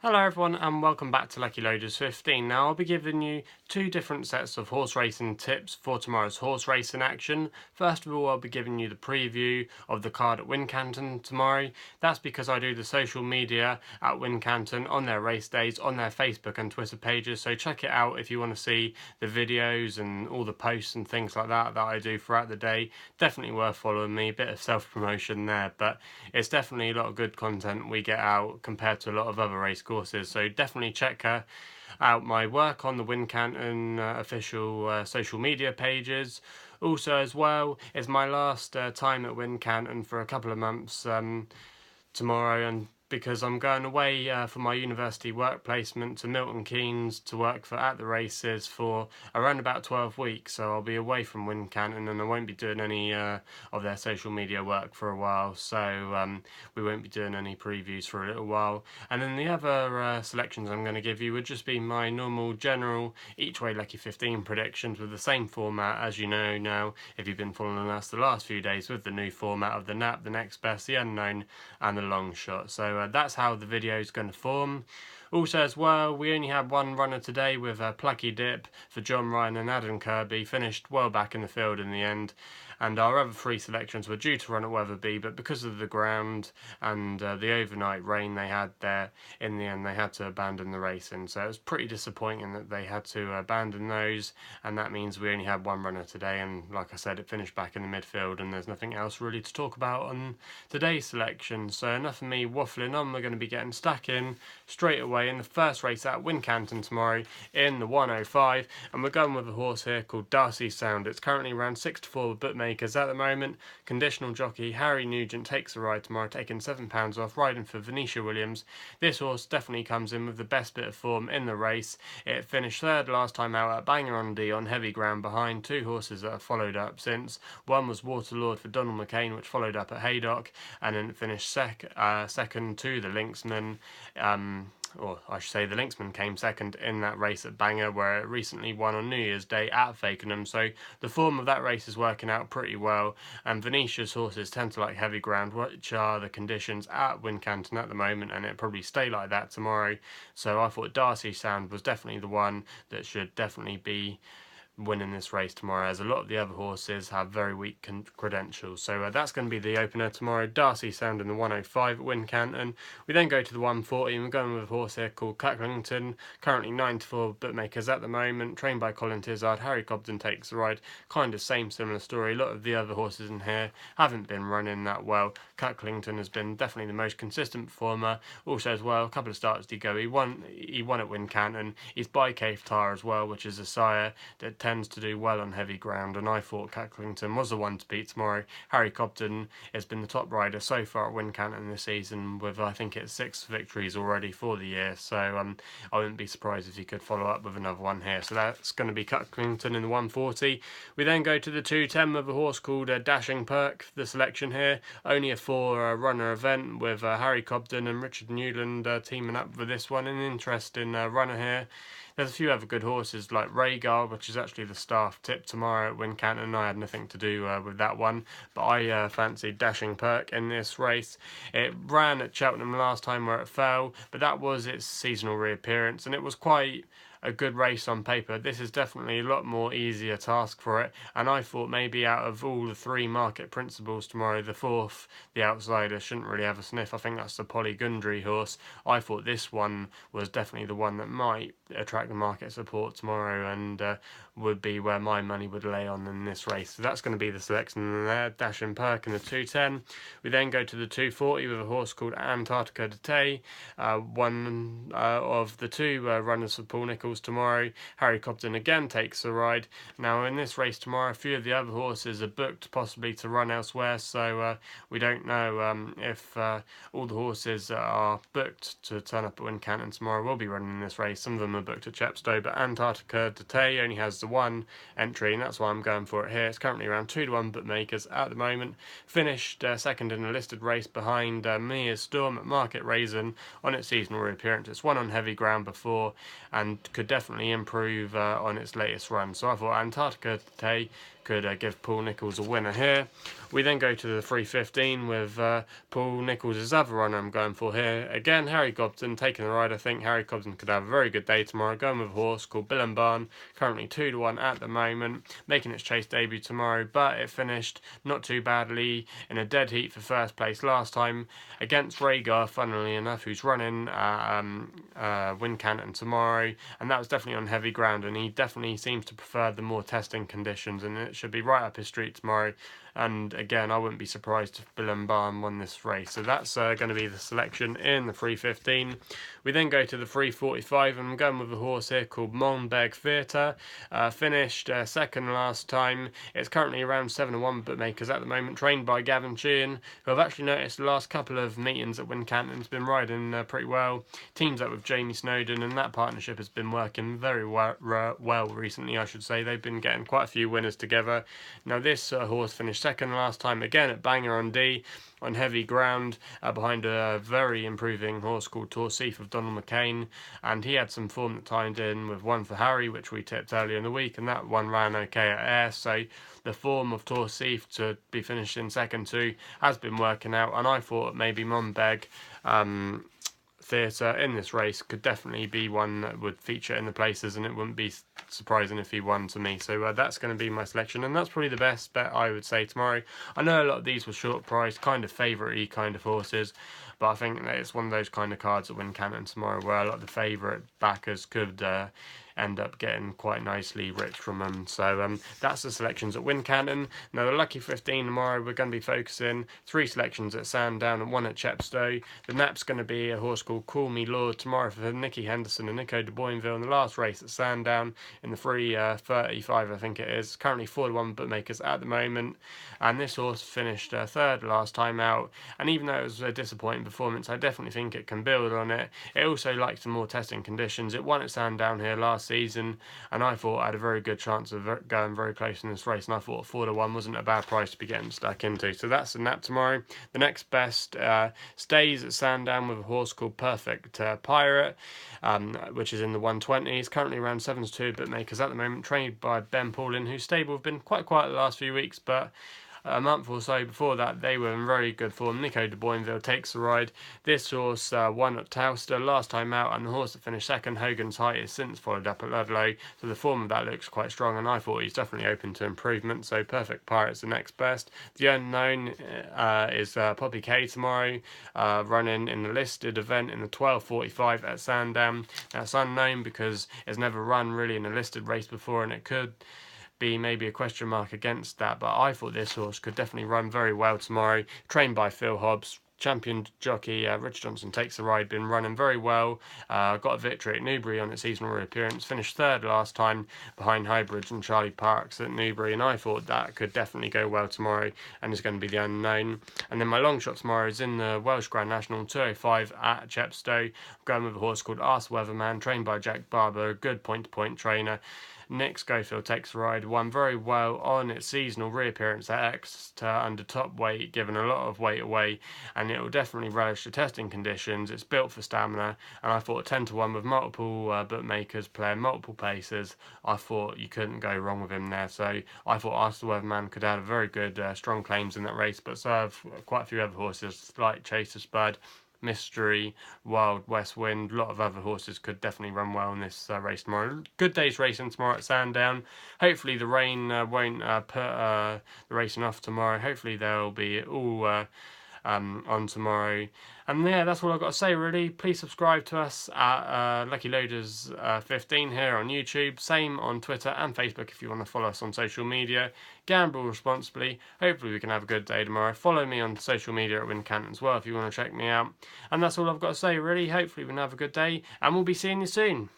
Hello everyone and welcome back to Lucky Loaders 15. Now I'll be giving you two different sets of horse racing tips for tomorrow's horse racing action. First of all, I'll be giving you the preview of the card at Wincanton tomorrow. That's because I do the social media at Wincanton on their race days on their Facebook and Twitter pages, so check it out if you want to see the videos and all the posts and things like that I do throughout the day. Definitely worth following me, bit of self-promotion there, but it's definitely a lot of good content we get out compared to a lot of other race courses, so definitely check out my work on the Wincanton official social media pages. Also as well, it's my last time at Wincanton for a couple of months tomorrow, and because I'm going away for my university work placement to Milton Keynes to work for at the races for around about 12 weeks, so I'll be away from Wincanton and I won't be doing any of their social media work for a while, so we won't be doing any previews for a little while. And then the other selections I'm going to give you would just be my normal general each way lucky 15 predictions with the same format as you know now if you've been following us the last few days, with the new format of the nap, the next best, the unknown and the long shot. So that's how the video is going to form. Also as well, we only had one runner today with a plucky dip for John Ryan and Adam Kirby, finished well back in the field in the end, and our other three selections were due to run at Weatherby, but because of the ground and the overnight rain they had there, in the end they had to abandon the racing, so it was pretty disappointing that they had to abandon those, and that means we only had one runner today, and like I said, it finished back in the midfield and there's nothing else really to talk about on today's selection. So enough of me waffling on, we're going to be getting stuck in straight away in the first race at Wincanton tomorrow in the 105, and we're going with a horse here called Darcy Sound. It's currently around 6-4 with bookmakers at the moment. Conditional jockey Harry Nugent takes the ride tomorrow, taking £7 off, riding for Venetia Williams. This horse definitely comes in with the best bit of form in the race. It finished third last time out at Bangor on D on heavy ground behind two horses that have followed up since. One was Waterlord for Donald McCain, which followed up at Haydock, and then finished second to the Linksman. Or I should say the Linksman came second in that race at Bangor, where it recently won on New Year's Day at Fakenham, so the form of that race is working out pretty well, and Venetia's horses tend to like heavy ground, which are the conditions at Wincanton at the moment, and it'll probably stay like that tomorrow, so I thought Darcy Sound was definitely the one that should definitely be winning this race tomorrow, as a lot of the other horses have very weak credentials. So that's going to be the opener tomorrow. Darcy Sound in the 105 at Wincanton. We then go to the 140 and we're going with a horse here called Cucklington, currently 9-4 bookmakers at the moment, trained by Colin Tizard. Harry Cobden takes the ride. Kind of similar story. A lot of the other horses in here haven't been running that well. Cucklington has been definitely the most consistent performer. Also as well, a couple of starts did go. He won at Wincanton. He's by Cave Tar as well, which is a sire that tends to do well on heavy ground, and I thought Cucklington was the one to beat tomorrow. Harry Cobden has been the top rider so far at Wincanton this season, with I think it's 6 victories already for the year, so I wouldn't be surprised if he could follow up with another one here. So that's going to be Cucklington in the 140. We then go to the 210 with a horse called Dashing Perk, the selection here. Only a 4 runner event with Harry Cobden and Richard Newland teaming up for this one. An interesting runner here. There's a few other good horses like Rhaegar, which is actually the staff tip tomorrow at Wincanton. I had nothing to do with that one, but I fancied Dashing Perk in this race. It ran at Cheltenham last time where it fell, but that was its seasonal reappearance, and it was quite a good race on paper. This is definitely a lot more easier task for it, and I thought maybe out of all the 3 market principles tomorrow, the 4th, the outsider, shouldn't really have a sniff. I think that's the Polly Gundry horse. I thought this one was definitely the one that might attract the market support tomorrow, and would be where my money would lay on in this race. So that's going to be the selection there, Dashing Perk in the 210. We then go to the 240 with a horse called Antarctica De Thaix, one of the 2 runners for Paul Nicholls tomorrow. Harry Cobden again takes the ride. Now in this race tomorrow, a few of the other horses are booked possibly to run elsewhere, so we don't know if all the horses that are booked to turn up at Wincanton tomorrow will be running in this race. Some of them are booked at Chepstow, but Antarctica De Thaix only has the 1 entry, and that's why I'm going for it here. It's currently around 2-1 bookmakers at the moment. Finished second in a listed race behind Mia's Storm at Market Raisin on its seasonal reappearance. It's won on heavy ground before and could definitely improve on its latest run. So I thought Antarctica De Thaix could give Paul Nicholls a winner here. We then go to the 3:15 with Paul Nicholls' other runner I'm going for here. Again, Harry Cobden taking the ride. I think Harry Cobden could have a very good day tomorrow. Going with a horse called Bill and Barn, currently 2-1 at the moment, making its chase debut tomorrow, but it finished not too badly in a dead heat for first place last time against Rhaegar, funnily enough, who's running Wincanton tomorrow, and that was definitely on heavy ground, and he definitely seems to prefer the more testing conditions, and it should be right up his street tomorrow. And again, I wouldn't be surprised if Bill and Barn won this race. So that's going to be the selection in the 3:15. We then go to the 3:45, and I'm going with a horse here called Monbeg Theatre. Finished second last time. It's currently around 7-1 bookmakers at the moment, trained by Gavin Sheehan, who I've actually noticed the last couple of meetings at Wincanton's been riding pretty well. Teams up with Jamie Snowden, and that partnership has been working very well recently, I should say. They've been getting quite a few winners together. Now this horse finished second last time, again at Bangor on D, on heavy ground, behind a very improving horse called Torseif of Donald McCain, and he had some form that timed in with One for Harry, which we tipped earlier in the week, and that one ran okay at Ayr. So the form of Torseif to be finished in second too has been working out, and I thought maybe Monbeg Theatre in this race could definitely be one that would feature in the places, and it wouldn't be surprising if he won to me. So that's going to be my selection, and that's probably the best bet I would say tomorrow. I know a lot of these were short priced, kind of favourite-y kind of horses, but I think that it's one of those kind of cards at Wincanton tomorrow where a lot of the favourite backers could end up getting quite nicely rich from them. So that's the selections at Wincanton. Now the lucky 15 tomorrow, we're going to be focusing 3 selections at Sandown and 1 at Chepstow. The nap's going to be a horse called Call Me Lord tomorrow for Nicky Henderson and Nico de Boinville in the last race at Sandown in the 3:35, I think it is. Currently 4-1 bookmakers at the moment, and this horse finished third last time out, and even though it was a disappointing performance, I definitely think it can build on it. It also likes the more testing conditions. It won at Sandown here last season, and I thought I had a very good chance of going very close in this race, and I thought 4-1 wasn't a bad price to be getting stuck into. So that's the nap tomorrow. The next best stays at Sandown with a horse called Perfect Pirate, which is in the 120s, currently around 7-2 bookmakers at the moment, trained by Ben Paulin, whose stable have been quite quiet the last few weeks, but a month or so before that they were in very good form. Nico de Boinville takes the ride. This horse won at Towster last time out, and the horse that finished second, Hogan's Height, is since followed up at Ludlow, so the form of that looks quite strong, and I thought he's definitely open to improvement. So Perfect Pirate's the next best. The unknown is Poppy K tomorrow, running in the listed event in the 12:45 at Sandown. That's unknown because it's never run really in a listed race before, and it could be maybe a question mark against that, but I thought this horse could definitely run very well tomorrow. Trained by Phil Hobbs, champion jockey Rich Johnson takes the ride, been running very well, got a victory at Newbury on its seasonal reappearance, finished third last time behind Hybrids and Charlie Parks at Newbury, and I thought that could definitely go well tomorrow, and is going to be the unknown. And then my long shot tomorrow is in the Welsh Grand National 205 at Chepstow. I'm going with a horse called Weatherman, trained by Jack Barber, a good point-to-point trainer. Nick Schofield takes the ride, won very well on its seasonal reappearance at Exeter under top weight, giving a lot of weight away, and it will definitely relish the testing conditions. It's built for stamina, and I thought 10-1 with multiple bookmakers playing multiple paces, I thought you couldn't go wrong with him there. So I thought Weatherman could have very good strong claims in that race, but so have quite a few other horses like Chaser Spud, Mystery, Wild West Wind. A lot of other horses could definitely run well in this race tomorrow. Good day's racing tomorrow at Sandown. Hopefully the rain won't put the racing off tomorrow. Hopefully they'll be all on tomorrow. And yeah, that's all I've got to say really. Please subscribe to us at Lucky Loaders 15 here on YouTube. Same on Twitter and Facebook if you want to follow us on social media. Gamble responsibly. Hopefully we can have a good day tomorrow. Follow me on social media at Wincanton as well if you want to check me out. And that's all I've got to say really. Hopefully we can have a good day, and we'll be seeing you soon.